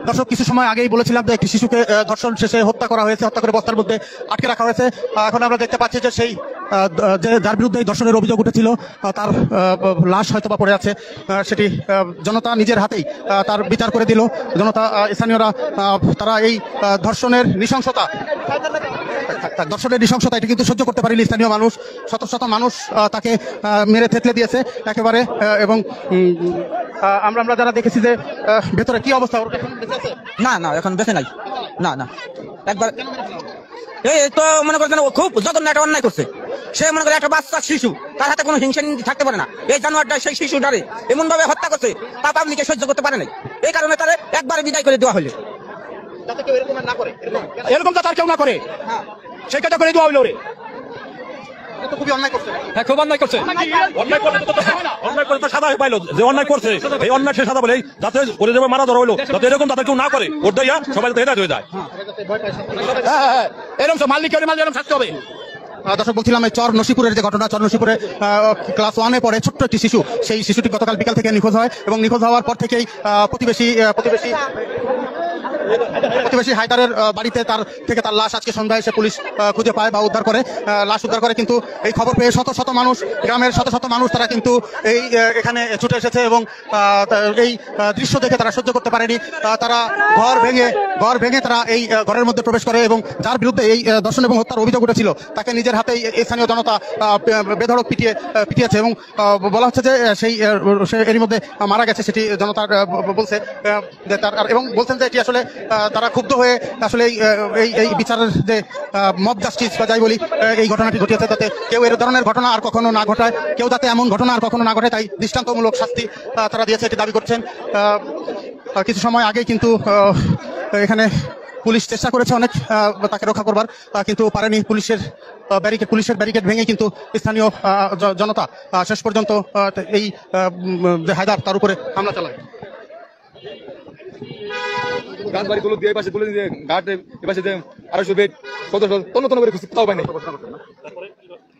দর্শক, কিছু সময় আগেই বলেছিলাম যে একটি শিশুকে ধর্ষণ শেষে হত্যা করা হয়েছে, হত্যা করে বস্তার মধ্যে আটকে রাখা হয়েছে। এখন আমরা দেখতে পাচ্ছি যে সেই যার বিরুদ্ধে এই ধর্ষণের অভিযোগ উঠেছিল তার লাশ হয়তো বা পড়ে আছে। সেটি জনতা নিজের হাতেই তার বিচার করে দিল। জনতা, স্থানীয়রা তারা এই ধর্ষণের নৃশংসতা এটা কিন্তু সহ্য করতে পারেনি। স্থানীয় মানুষ, শত শত মানুষ তাকে মেরে থেতলে দিয়েছে একেবারে। এবং আমরা যারা দেখেছি যে ভেতরে কি অবস্থা, না না এখন বেঁচে নাই। না না একবার এই তো মনে করছেন ও খুব যতন একটা অন্যায় করছে। সে মনে করে একটা বাচ্চা শিশু, তার হাতে কোনো হিংসা থাকতে পারে না। এই জানোয়ারটা সেই শিশুটারে এমন ভাবে হত্যা করছে তা পাবলিকে সহ্য করতে পারে নাই। এই কারণে তারে একবারে বিদায় করে দেওয়া হলো। এরকম যাতে আর কেউ না করে সেই কাজটা করে দেওয়া হলো। রে খুবই অন্যায় করছে। হ্যাঁ, খুব অন্যায় করছে। অন্যায় করে তো সাদা পাইলো যে অন্যায় করছে, এই অন্যায় সে সাদা বলে যাতে ওরে যাবে মারা ধরা হইলো, যাতে এরকম তাদের কেউ না করে ওর দাইয়া সবাই যাতে হেদায়েত হয়ে যায়। এরকম মালিক শাস্তি হবে। দর্শক, বলছিলাম এই চর নসিপুরের যে ঘটনা, চর নসিপুরে ক্লাস 1-এ পড়ে ছোট্ট একটি শিশু, সেই শিশুটি গতকাল বিকাল থেকে নিখোঁজ হয় এবং নিখোঁজ হওয়ার পর থেকেই প্রতিবেশী হায়দারের বাড়িতে তার লাশ আজকে সন্ধ্যায় এসে পুলিশ খুঁজে পায় বা লাশ উদ্ধার করে। কিন্তু এই খবর পেয়ে শত শত মানুষ, গ্রামের শত শত মানুষ তারা কিন্তু এখানে ছুটে এসেছে এবং এই দৃশ্য দেখে তারা সহ্য করতে পারেনি। তারা ঘর ভেঙে তারা এই ঘরের মধ্যে প্রবেশ করে এবং যার বিরুদ্ধে এই ধর্ষণ এবং হত্যার অভিযোগ উঠেছিল তাকে নিজের হাতেই স্থানীয় জনতা বেধড়ক পিটিয়েছে এবং বলা হচ্ছে যে সে এরই মধ্যে মারা গেছে, সেটি জনতার বলছে। এবং বলছেন যে এটি আসলে তারা ক্ষুব্ধ হয়ে আসলে এই বিচারের যে মব জাস্টিস বা যাই বলি, এই ঘটনাটি ঘটিয়েছে, যাতে কেউ এর ধরনের ঘটনা আর কখনো না ঘটায়, কেউ যাতে এমন ঘটনা আর কখনো না ঘটে, তাই দৃষ্টান্তমূলক শাস্তি তারা দিয়েছে, এটি দাবি করছেন। কিছু সময় আগেই কিন্তু এখানে পুলিশ চেষ্টা করেছে অনেক তাকে রক্ষা করবার, কিন্তু পারেনি। পুলিশের ব্যারিকেড ভেঙে কিন্তু স্থানীয় জনতা শেষ পর্যন্ত এই হায়দার তার উপরে হামলা চালায়। গাছবাড়িগুলো দিয়ে পাশে তুলে দিয়ে ঘাটে পাশে যে 250 বেড তন্ন করে কোথাও পাই নাই।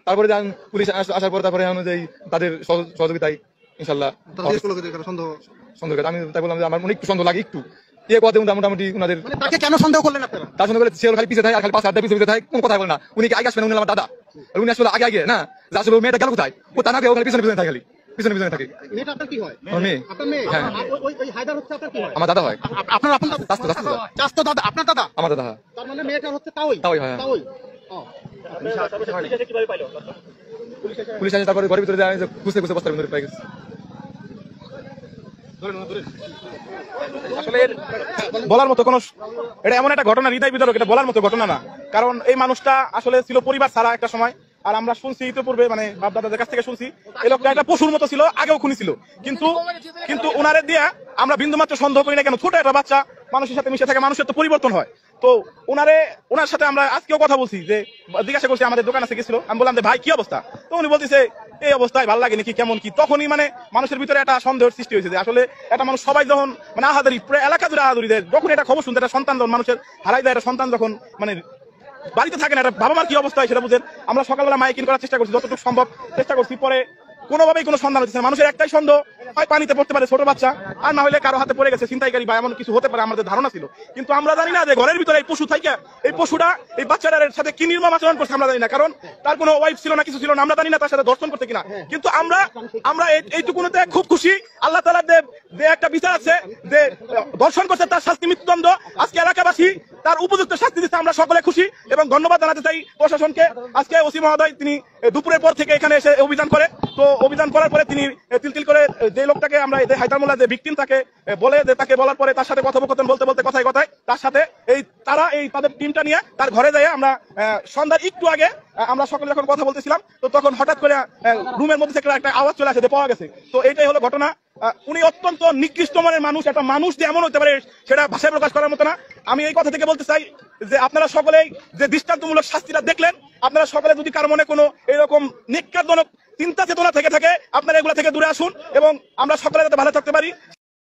তারপরে পুলিশ আসার পর তারপরে অনুযায়ী তাদের সহযোগিতায় ইনশাল্লাহ সন্দেহ। আমি তাই বললাম যে আমার অনেক সন্দেহ লাগে একটু কথা মোটামুটি ওনাদের। তাকে কেন সন্দেহ করলেন আপনারা? তার সন্দেহ করলে সে খালি পিছিয়ে থাকে আর খালি 5-8 পিছিয়ে থাকে, কোন কথা বলে না। উনি আগে আসবেন, উনি আমার দাদা, উনি আসলে আগে না, যে আসলে মেয়েটা গেল কোথায়, ও তা না খালি পিছনে থাকে, খালি পিছনে থাকে। মেয়েটা আপনার কি হয়? মেয়ে, হ্যাঁ, ওই হায়দার হচ্ছে আপনার কি হয়? আমার দাদা হয়। আপনার দাদা? আপনার দাদা? আমার দাদা। তার মানে মেয়েটা হচ্ছে তাওই হয়। পুলিশ আসে, তারপরে ঘরের ভিতরে খুঁজতে বস্তার ভিতরে পাই গেছে। আসলে বলার মতো কোনো, এটা এমন একটা ঘটনা হৃদয় বিদারক, এটা বলার মতো ঘটনা না। কারণ এই মানুষটা আসলে ছিল পরিবার ছাড়া একটা সময়। আর আমরা শুনছি ইতিপূর্বে, মানে বাপ দাদাদের কাছ থেকে শুনছি, এই লোকটা একটা পশুর মতো ছিল, আগেও খুনি ছিল। কিন্তু ওনারে দিয়ে আমরা বিন্দুমাত্র সন্দেহ করি না। কেন? ছোট একটা বাচ্চা মানুষের সাথে মিশে থাকে, মানুষের তো পরিবর্তন হয়। তো ওনার সাথে আমরা আজকেও কথা বলছি, যে জিজ্ঞাসা করছি, আমাদের দোকান আছে গেছিল, আমি বললাম যে ভাই কি অবস্থা, তো উনি বলতেছে এই অবস্থায় ভালো লাগে নাকি, কেমন কি। তখনই মানে মানুষের ভিতরে একটা সন্দেহের সৃষ্টি হয়েছে যে আসলে একটা মানুষ সবাই যখন মানে আহাদারি, পুরো এলাকা জুড়ে আহাদারি দেয়, যখন এটা খবর শুনতে, একটা সন্তান যখন মানুষের হারাই দেয়, একটা সন্তান যখন মানে বাড়িতে থাকে না, একটা বাবা মার কি অবস্থা হয় সেটা বুঝেন। আমরা সকালবেলা মাইকিং করার চেষ্টা করছি, যতটুকু সম্ভব চেষ্টা করছি, পরে কোনোভাবেই কোনো সন্ধান হচ্ছে না। মানুষের একটাই সন্দেহ, হয় পানিতে পড়তে পারে ছোট বাচ্চা, আর না হলে কারো হাতে পড়ে গেছে ছিনতাইকারী বা এমন কিছু হতে পারে, আমাদের ধারণা ছিল। কিন্তু আমরা জানি না যে ঘরের ভিতরে এই পশু থাকে, এই পশুটা এই বাচ্চাটার সাথে কি নির্মম আচরণ করছে আমরা জানি না। কারণ তার কোনো ওয়াইফ ছিল না, কিছু ছিল না, আমরা জানি না তার সাথে দর্শন করতে কিনা। কিন্তু আমরা এইটুকুতে খুব খুশি, আল্লাহ তাআলার যে একটা বিচার আছে, যে দর্শন করছে তার শাস্তি মৃত্যুদণ্ড। আজকে এলাকাবাসী তার উপযুক্ত শাস্তি দিচ্ছে, আমরা সকলে খুশি এবং ধন্যবাদ জানাতে চাই প্রশাসনকে। আজকে ওসি মহোদয় তিনি দুপুরের পর থেকে এখানে এসে অভিযান করে, তো অভিযান করার পরে তিনি তিল করে যে লোকটাকে আমরা হায়দার মোল্লা যে ভিকটিম তাকে বলে, যে তাকে বলার পরে তার সাথে কথোপকথন বলতে কথায় তার সাথে তাদের টিমটা নিয়ে তার ঘরে যাই। আমরা সন্ধ্যার একটু আগে আমরা সকলে যখন কথা বলতেছিলাম, তো তখন হঠাৎ করে রুমের মধ্যে থেকে একটা আওয়াজ চলে আসে যে পাওয়া গেছে। তো এইটাই হলো ঘটনা। উনি অত্যন্ত নিকৃষ্ট মনের মানুষ, একটা মানুষ যে এমন হতে পারে সেটা ভাষায় প্রকাশ করার মতো না। আমি এই কথা থেকে বলতে চাই যে আপনারা সকলেই যে দৃষ্টান্তমূলক শাস্তিটা দেখলেন, আপনারা সকলে যদি কারো মনে কোনো এরকম নিকারজনক চিন্তা চেতনা থেকে থাকে, আপনারা এগুলা থেকে দূরে আসুন এবং আমরা সকলে যাতে ভালো থাকতে পারি